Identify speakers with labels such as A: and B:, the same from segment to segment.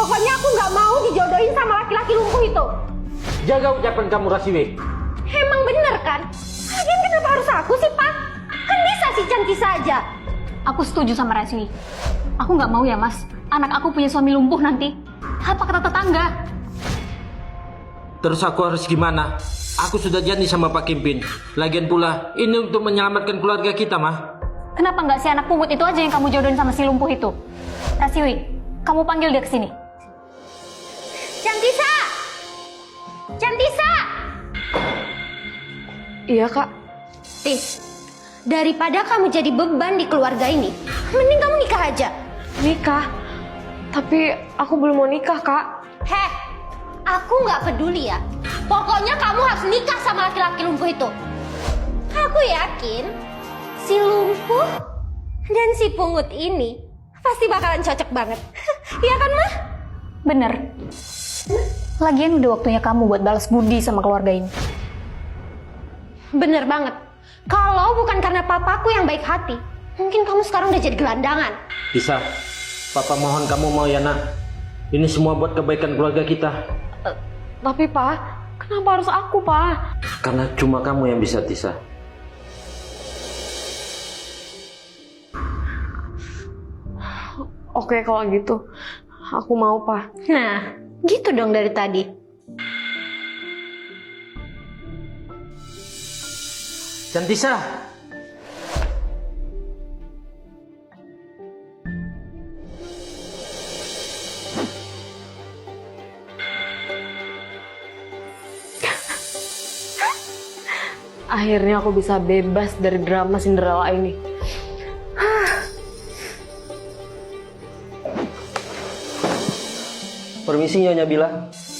A: Pokoknya aku nggak mau dijodohin sama laki-laki lumpuh itu.
B: Jaga ucapan kamu, Rasiwi.
A: Emang bener kan? Lagian kenapa harus aku sih, Pak? Kan bisa si Cantik saja.
C: Aku setuju sama Rasiwi. Aku nggak mau ya, Mas. Anak aku punya suami lumpuh nanti. Apa kata tetangga?
B: Terus aku harus gimana? Aku sudah janji sama Pak Kimpin. Lagian pula, ini untuk menyelamatkan keluarga kita, Mah.
C: Kenapa nggak si anak pungut itu aja yang kamu jodohin sama si lumpuh itu? Rasiwi, kamu panggil dia ke sini.
A: Cantisa! Cantisa!
D: Iya, Kak.
A: Tis, daripada kamu jadi beban di keluarga ini, mending kamu nikah aja.
D: Nikah? Tapi aku belum mau nikah, Kak.
A: Heh, aku nggak peduli ya. Pokoknya kamu harus nikah sama laki-laki lumpuh itu. Aku yakin si lumpuh dan si pungut ini pasti bakalan cocok banget. Iya kan, Mah?
C: Bener. Lagian udah waktunya kamu buat balas budi sama keluarga ini.
A: Bener banget. Kalau bukan karena papaku yang baik hati, mungkin kamu sekarang udah jadi gelandangan.
B: Bisa. Papa mohon kamu mau ya, Nak. Ini semua buat kebaikan keluarga kita.
D: Tapi, Pak, kenapa harus aku, Pak?
B: Karena cuma kamu yang bisa, Tisa.
D: Oke, kalau gitu. Aku mau, Pak.
A: Nah, gitu dong dari tadi.
B: Cantisa.
D: Akhirnya aku bisa bebas dari drama Cinderella ini.
E: Permisi Nyonya Bila,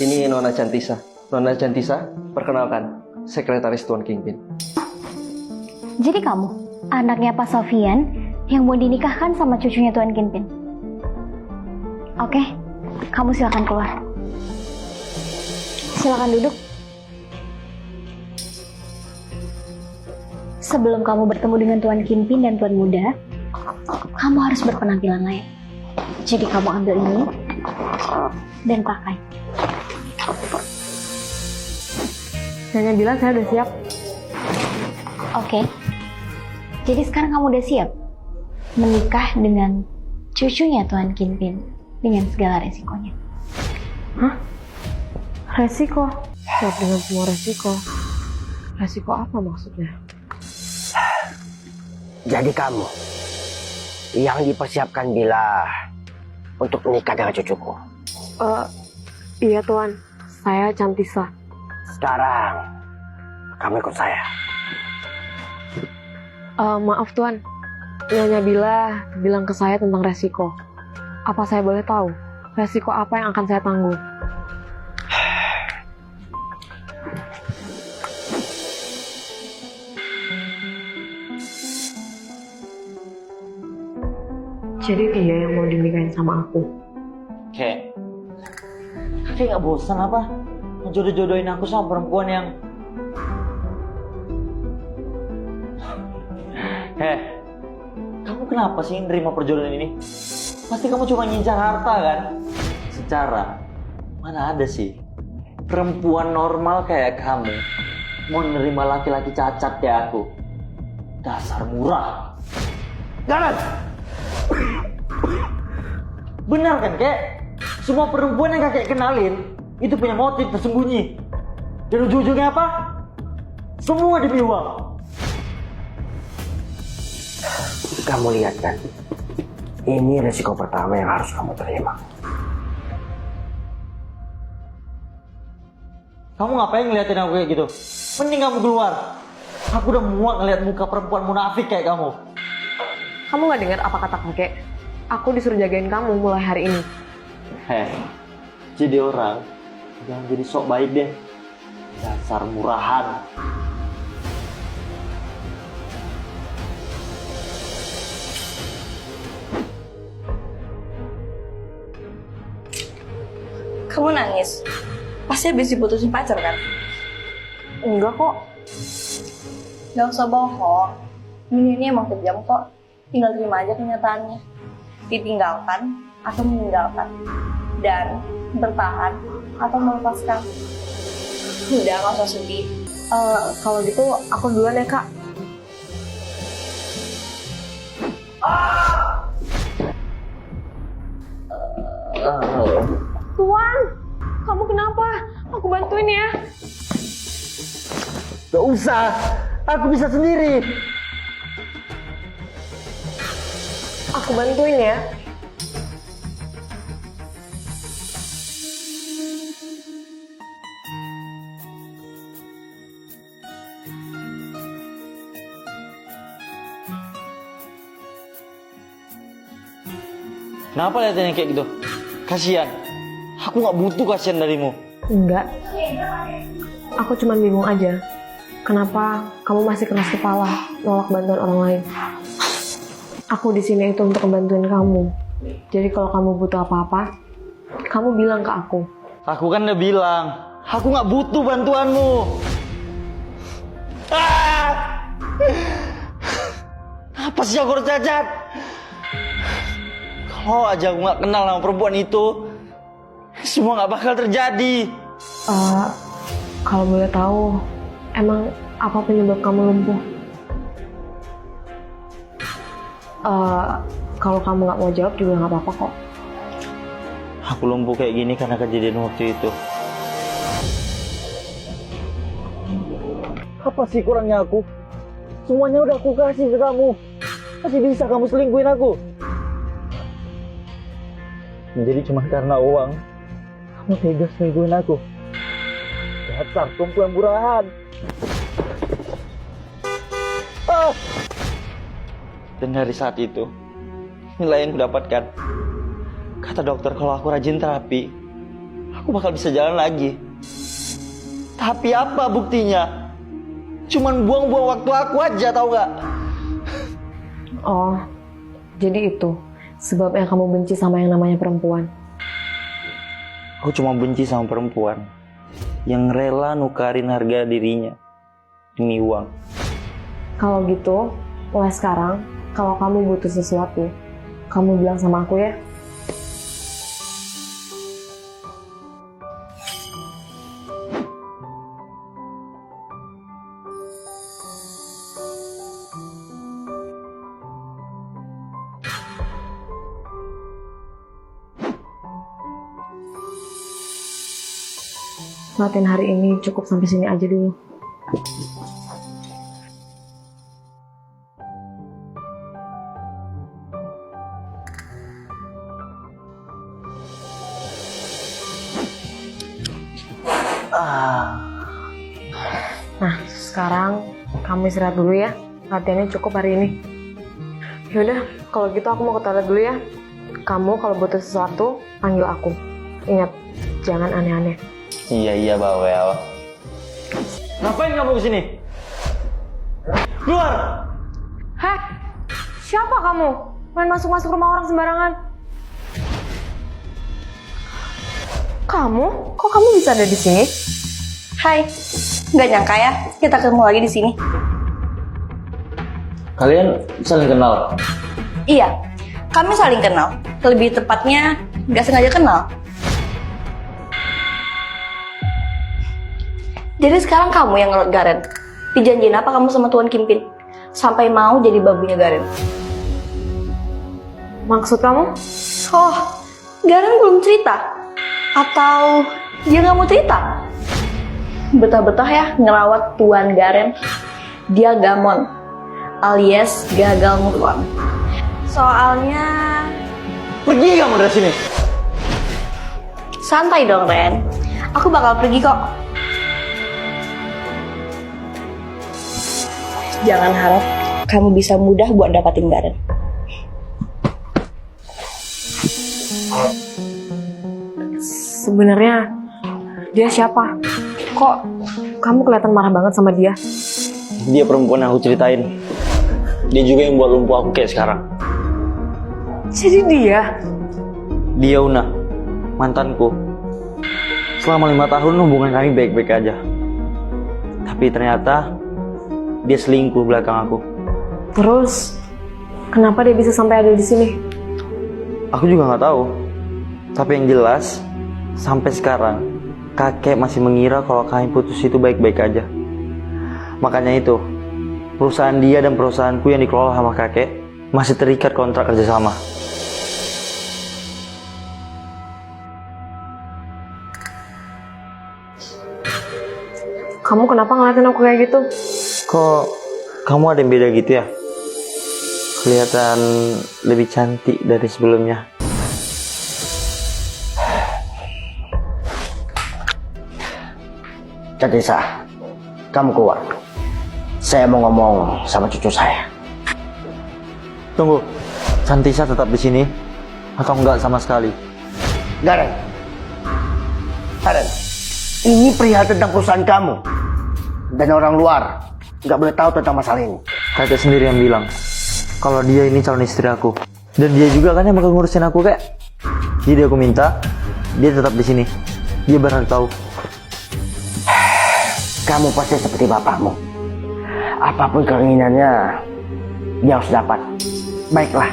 E: ini Nona Cantisa. Nona Cantisa, perkenalkan, sekretaris Tuan Kingpin.
C: Jadi kamu, anaknya Pak Sofian yang mau dinikahkan sama cucunya Tuan Kinpin. Oke, kamu silakan keluar. Silakan duduk. Sebelum kamu bertemu dengan Tuan Kinpin dan Tuan Muda, kamu harus berpenampilan lain. Jadi kamu ambil ini dan pakai.
D: Nyonya bilang saya udah siap.
C: Oke. Jadi sekarang kamu udah siap menikah dengan cucunya Tuan Kinpin dengan segala resikonya.
D: Hah? Resiko? Siap dengan semua resiko. Resiko apa maksudnya?
F: Jadi kamu yang dipersiapkan Bila untuk menikah dengan cucuku.
D: Iya Tuan, saya Cantisa.
F: Sekarang kamu ikut saya.
D: Maaf Tuan, Nyonya Bila bilang ke saya tentang resiko. Apa saya boleh tahu resiko apa yang akan saya tanggung? Jadi dia yang mau dinikahin sama aku.
G: Kakek nggak bosan apa ngejodoh-jodohin aku sama perempuan yang kamu kenapa sih nerima perjodohan ini? Pasti kamu cuma ngincar harta kan? Secara mana ada sih perempuan normal kayak kamu mau nerima laki-laki cacat kayak aku? Dasar murah. Jangan. Benar kan, Kek? Semua perempuan yang kakek kenalin itu punya motif tersembunyi. Dan ujung-ujungnya apa? Semua demi uang.
F: Kamu lihat kan, ini resiko pertama yang harus kamu terima.
G: Kamu ngapain ngeliatin aku kayak gitu? Mending kamu keluar. Aku udah muak ngeliat muka perempuan munafik kayak kamu.
D: Kamu nggak dengar apa kata kakek? Aku disuruh jagain kamu mulai hari ini.
G: Jadi orang jangan jadi sok baik deh. Dasar murahan.
H: Kamu nangis? Pasti habis diputusin pacar kan?
D: Enggak kok.
H: Gak usah bohong. Ini emang kejam kok. Tinggal terima aja kenyataannya. Ditinggalkan atau meninggalkan. dan bertahan atau melepaskan. Udah, nggak usah sedih.
D: Kalau gitu aku duluan ya Kak. Tuan, kamu kenapa? Aku bantuin ya.
F: Gak usah, aku bisa sendiri.
D: Aku bantuin ya.
G: Kenapa lihatnya kayak gitu? Kasihan. Aku nggak butuh kasihan darimu.
D: Enggak. Aku cuma bingung aja. Kenapa kamu masih keras kepala nolak bantuan orang lain? Aku di sini itu untuk membantuin kamu. Jadi kalau kamu butuh apa-apa, kamu bilang ke aku.
G: Aku kan udah bilang, aku nggak butuh bantuanmu. Ah! Apa sih aku harus cacat? Kalau aja aku nggak kenal sama perempuan itu, semua nggak bakal terjadi.
D: Kalau boleh tahu, emang apa penyebab kamu lumpuh? Kalau kamu nggak mau jawab juga nggak apa-apa kok.
G: Aku lumpuh kayak gini karena kejadian waktu itu.
F: Apa sih kurangnya aku? Semuanya udah aku kasih ke kamu. Masih bisa kamu selingkuhin aku. Jadi cuma karena uang, kamu tega selingkuhin aku. Dasar perempuan murahan.
G: Dan dari saat itu, nilai yang kudapatkan, kata dokter kalau aku rajin terapi, aku bakal bisa jalan lagi. Tapi apa buktinya? Cuman buang-buang waktu aku aja, tau gak?
D: Oh, jadi itu sebabnya kamu benci sama yang namanya perempuan.
G: Aku cuma benci sama perempuan yang rela nukarin harga dirinya demi uang.
D: Kalau gitu, mulai sekarang, kalau kamu butuh sesuatu, kamu bilang sama aku ya. Latihan hari ini cukup sampai sini aja dulu. Nah, sekarang kamu istirahat dulu ya. Latihannya cukup hari ini. Yaudah, kalau gitu aku mau ke toilet dulu ya. Kamu kalau butuh sesuatu, panggil aku. Ingat, jangan aneh-aneh.
G: Iya Bawel. Ngapain kamu kesini? Keluar!
D: Heh, siapa kamu? Main masuk-masuk rumah orang sembarangan. Kamu? Kok kamu bisa ada di sini?
H: Hai, nggak nyangka ya kita ketemu lagi di sini.
G: Kalian saling kenal?
H: Iya, kami saling kenal. Lebih tepatnya, nggak sengaja kenal. Jadi sekarang kamu yang ngelot Garen. Dijanjiin apa kamu sama Tuan Kimpin? Sampai mau jadi babunya Garen.
D: Maksud kamu?
H: Oh, Garen belum cerita? Atau dia nggak mau cerita? Betah-betah ya ngerawat Tuan Garen. Dia gamon, alias gagal move on. Soalnya...
G: Pergi kamu dari sini!
H: Santai dong, Ren. Aku bakal pergi kok. Jangan harap kamu bisa mudah buat dapatin Garen.
D: Sebenarnya dia siapa? Kok kamu kelihatan marah banget sama dia?
G: Dia perempuan yang aku ceritain. Dia juga yang buat lumpuh aku kayak sekarang.
D: Jadi dia?
G: Dia Una, mantanku. Selama 5 tahun hubungan kami baik-baik aja. Tapi ternyata dia selingkuh belakang aku.
D: Terus kenapa dia bisa sampai ada di sini?
G: Aku juga nggak tahu. Tapi yang jelas, sampai sekarang, kakek masih mengira kalau kami putus itu baik-baik aja. Makanya itu, perusahaan dia dan perusahaanku yang dikelola sama kakek masih terikat kontrak kerjasama.
D: Kamu kenapa ngeliatin aku kayak gitu?
G: Kok kamu ada yang beda gitu ya? Kelihatan lebih cantik dari sebelumnya.
I: Cantisa, kamu keluar. Saya mau ngomong sama cucu saya.
G: Tunggu, Cantisa tetap di sini atau enggak sama sekali?
I: Garen, ini perihal tentang perusahaan kamu. Dan orang luar nggak boleh tahu tentang masalah ini.
G: Kakek sendiri yang bilang kalau dia ini calon istri aku. Dan dia juga kan yang bakal ngurusin aku, Kak. Jadi aku minta dia tetap di sini. Dia berhak tahu.
I: Kamu pasti seperti bapakmu. Apapun keinginannya, dia harus dapat. Baiklah,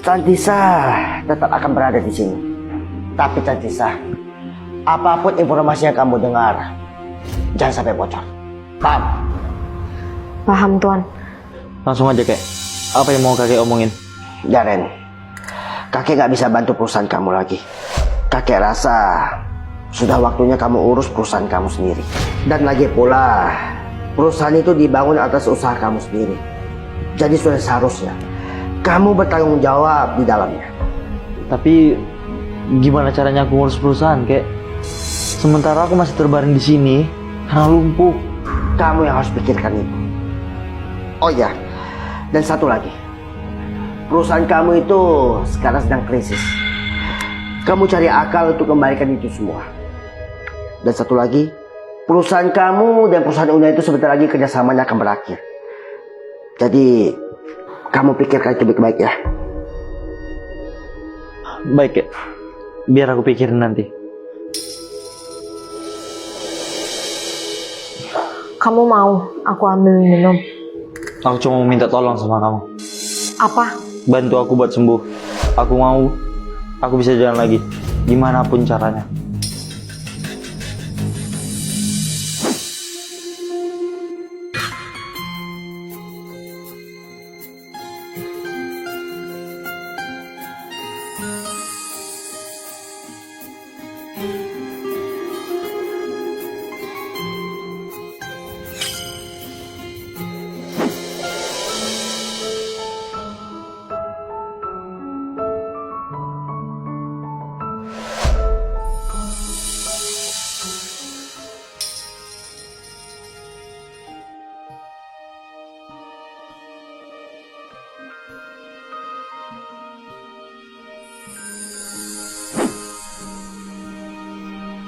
I: Cantisa tetap akan berada di sini. Tapi Cantisa, apapun informasi yang kamu dengar, jangan sampai bocor. Paham?
D: Paham, Tuan.
G: Langsung aja, Kak. Apa yang mau kakek omongin?
I: Garen, kakek nggak bisa bantu perusahaan kamu lagi. Kakek rasa sudah waktunya kamu urus perusahaan kamu sendiri. Dan lagi pula, perusahaan itu dibangun atas usaha kamu sendiri. Jadi sudah seharusnya kamu bertanggung jawab di dalamnya.
G: Tapi gimana caranya aku ngurus perusahaan, Kak? Sementara aku masih terbaring di sini karena lumpuh.
I: Kamu yang harus pikirkan itu. Oh ya, dan satu lagi. Perusahaan kamu itu sekarang sedang krisis. Kamu cari akal untuk kembalikan itu semua. Dan satu lagi, perusahaan kamu dan perusahaan Una itu sebentar lagi kerjasamanya akan berakhir. Jadi, kamu pikirkan itu baik-baik ya.
G: Baik, Kak. Biar aku pikirin nanti.
D: Kamu mau aku ambil minum?
G: Aku cuma mau minta tolong sama kamu.
D: Apa?
G: Bantu aku buat sembuh. Aku mau aku bisa jalan lagi. Gimana pun caranya.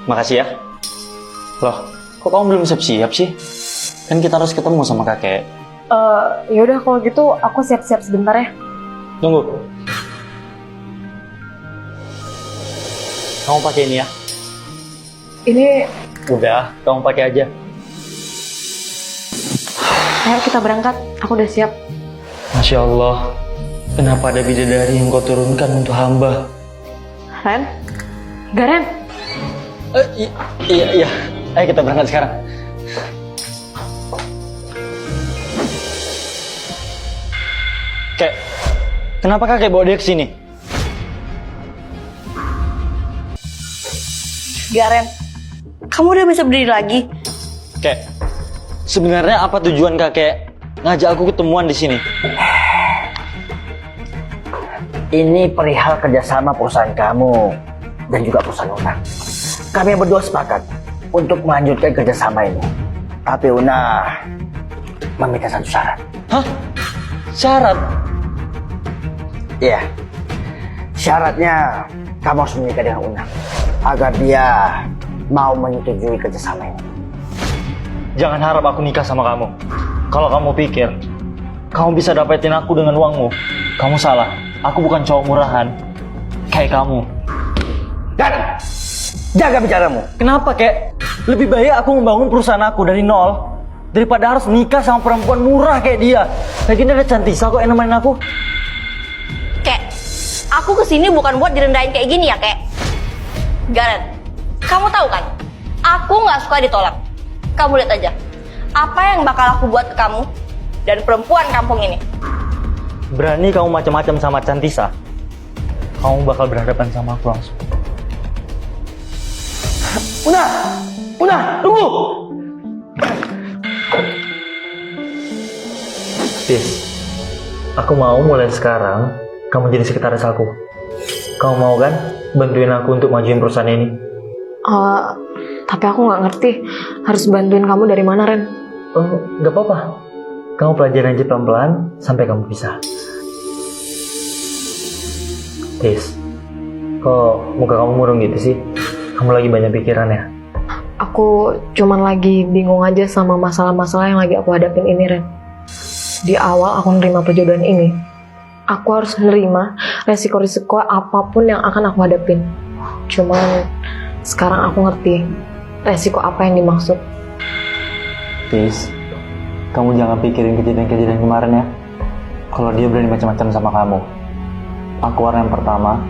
G: Makasih ya. Loh, kok kamu belum siap-siap sih? Kan kita harus ketemu sama kakek.
D: Yaudah kalau gitu aku siap-siap sebentar ya.
G: Tunggu. Kamu pakai ini ya?
D: Ini,
G: Udah, kamu pakai aja.
D: ayo kita berangkat. Aku udah siap.
G: Masya Allah, kenapa ada bidadari yang kau turunkan untuk hamba?
D: Ren? Garen?
G: Iya. Ayo kita berangkat sekarang. Kek, kenapa kakek bawa dia ke sini?
H: Garen, kamu udah bisa berdiri lagi?
G: Kek, sebenarnya apa tujuan kakek ngajak aku ketemuan di sini?
I: Ini perihal kerjasama perusahaan kamu dan juga perusahaan Una. Kami berdua sepakat untuk melanjutkan kerjasama ini. Tapi Una meminta satu syarat.
G: Hah? Syarat?
I: Iya. Syaratnya kamu harus menikah dengan Una agar dia mau menyetujui kerjasama ini.
G: Jangan harap aku nikah sama kamu. Kalau kamu pikir kamu bisa dapetin aku dengan uangmu, kamu salah. Aku bukan cowok murahan kayak kamu.
I: Dan jaga bicaramu.
G: Kenapa, Kek? Lebih baik aku membangun perusahaan aku dari nol daripada harus nikah sama perempuan murah kayak dia. Lagian ada Cantisa kok yang nemenin aku.
H: Kek, aku kesini bukan buat direndahin kayak gini ya, Kek. Garen, kamu tahu kan? Aku nggak suka ditolak. Kamu lihat aja, apa yang bakal aku buat ke kamu dan perempuan kampung ini.
F: Berani kamu macam-macam sama Cantisa, kamu bakal berhadapan sama aku langsung.
I: Una, tunggu!
F: Tis, aku mau mulai sekarang kamu jadi sekretaris aku. Kamu mau kan bantuin aku untuk majuin perusahaan ini?
D: Tapi aku nggak ngerti harus bantuin kamu dari mana, Ren.
F: Oh, nggak apa-apa. Kamu pelajarin aja pelan-pelan sampai kamu bisa. Tis, kok muka kamu murung gitu sih? Kamu lagi banyak pikiran ya?
D: Aku cuman lagi bingung aja sama masalah-masalah yang lagi aku hadapin ini, Ren. Di awal aku nerima perjodohan ini, aku harus nerima resiko-resiko apapun yang akan aku hadapin. Cuman sekarang aku ngerti resiko apa yang dimaksud.
G: Tis, kamu jangan pikirin kejadian-kejadian kemarin ya. Kalau dia berani macam-macam sama kamu, aku orang yang pertama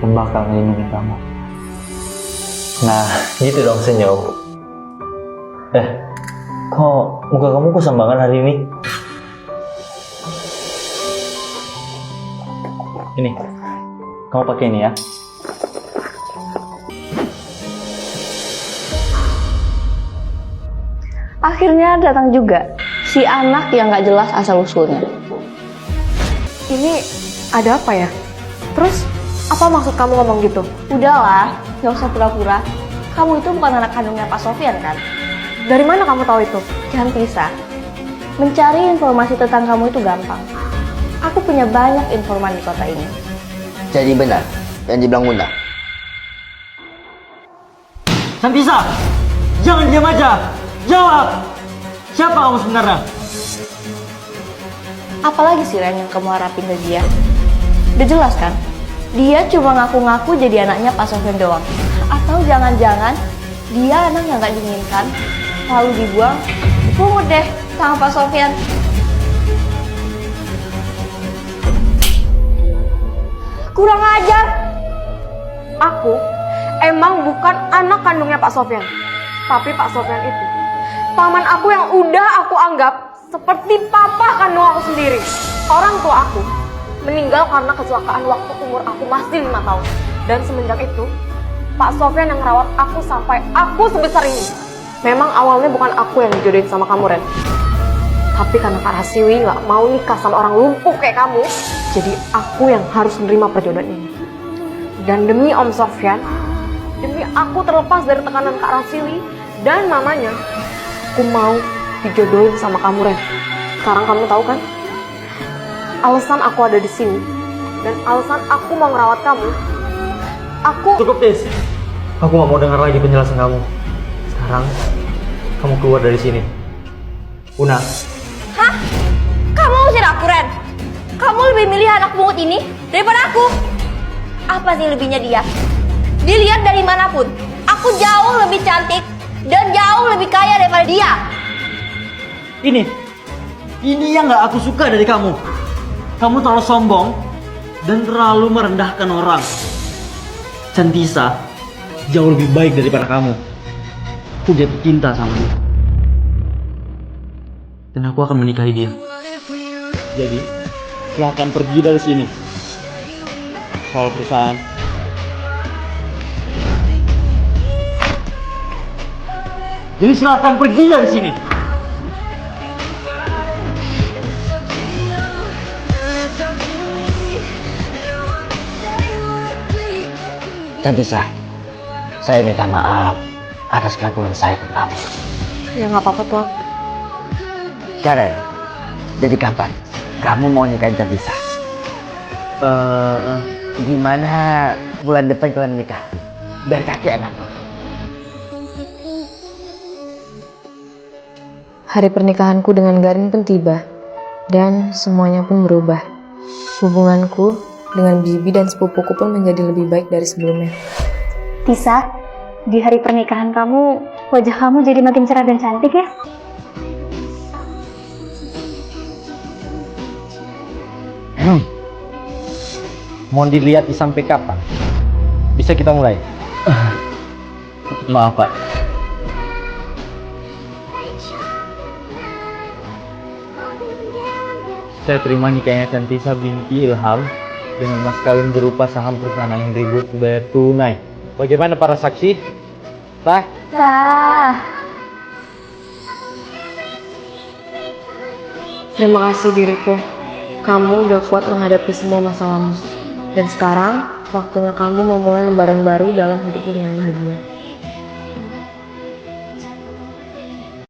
G: yang bakal ngelindungin kamu.
F: Nah, gitu dong senyum. Kok muka kamu kusam banget hari ini? Ini, kamu pakai ini ya.
H: Akhirnya datang juga si anak yang nggak jelas asal usulnya.
D: Ini ada apa ya? Terus apa maksud kamu ngomong gitu?
H: Udahlah, nggak usah pura-pura. Kamu itu bukan anak kandungnya Pak Sofyan kan?
D: Dari mana kamu tahu itu?
H: Jangan pisah. Mencari informasi tentang kamu itu gampang. Aku punya banyak informan di kota ini.
I: Jadi benar yang dibilang Una.
F: Cantisa, jangan diam aja. Jawab, siapa kamu sebenarnya?
H: Apalagi sih Ren yang kamu harapin ke dia? Udah jelas kan? Dia cuma ngaku-ngaku jadi anaknya Pak Sofyan doang. Atau jangan-jangan dia anak yang gak diinginkan, lalu dibuang, dipungut deh sama Pak Sofyan.
D: Kurang ajar. Aku emang bukan anak kandungnya Pak Sofyan. Tapi Pak Sofyan itu paman aku yang udah aku anggap seperti papa kandung aku sendiri. Orang tua aku meninggal karena kecelakaan waktu umur aku masih 5 tahun. Dan semenjak itu, Pak Sofyan yang merawat aku sampai aku sebesar ini. Memang awalnya bukan aku yang dijodohin sama kamu, Ren. Tapi karena Kak Rasiwi gak mau nikah sama orang lumpuh kayak kamu, jadi aku yang harus menerima perjodohan ini. Dan demi Om Sofyan, demi aku terlepas dari tekanan Kak Rasiwi dan mamanya, aku mau dijodohin sama kamu, Ren. Sekarang kamu tahu kan? Alasan aku ada di sini dan alasan aku mau ngerawat kamu.
F: Cukup, Tis. Aku gak mau dengar lagi penjelasan kamu. Sekarang, kamu keluar dari sini. Una.
H: Hah? Kamu usir aku, Ren? Kamu lebih milih anak pungut ini daripada aku? Apa sih lebihnya dia? Dilihat dari manapun, aku jauh lebih cantik dan jauh lebih kaya daripada dia.
F: Ini yang gak aku suka dari kamu. Kamu terlalu sombong dan terlalu merendahkan orang. Cantisa jauh lebih baik daripada kamu. Aku jatuh cinta sama dia. Dan aku akan menikahi dia. Jadi, silahkan pergi dari sini. Soal perusahaan. Jadi silahkan pergi dari sini.
I: Cantisa, saya minta maaf atas kelakuan saya ke kamu.
D: Ya nggak apa-apa, Tuan.
I: Karen, jadi kapan kamu mau nikahin Cantisa? Gimana bulan depan kalian nikah? Biar kakek enak.
D: Hari pernikahanku dengan Garin pun tiba, dan semuanya pun berubah. Hubunganku dengan bibi dan sepupuku pun menjadi lebih baik dari sebelumnya.
C: Tisa, di hari pernikahan kamu, wajah kamu jadi makin cerah dan cantik ya?
B: Mau dilihat sampai kapan? Bisa kita mulai?
F: Maaf Pak. Saya terima nikahnya Chantisa binti Ilham dengan mas kawin berupa saham perusahaan yang ribut bayar tunai. Bagaimana para saksi? Sah?
C: Sah.
D: Terima kasih diriku. Kamu udah kuat menghadapi semua masalahmu. Dan sekarang, waktunya kamu memulai lembaran baru dalam hidupmu yang bahagia.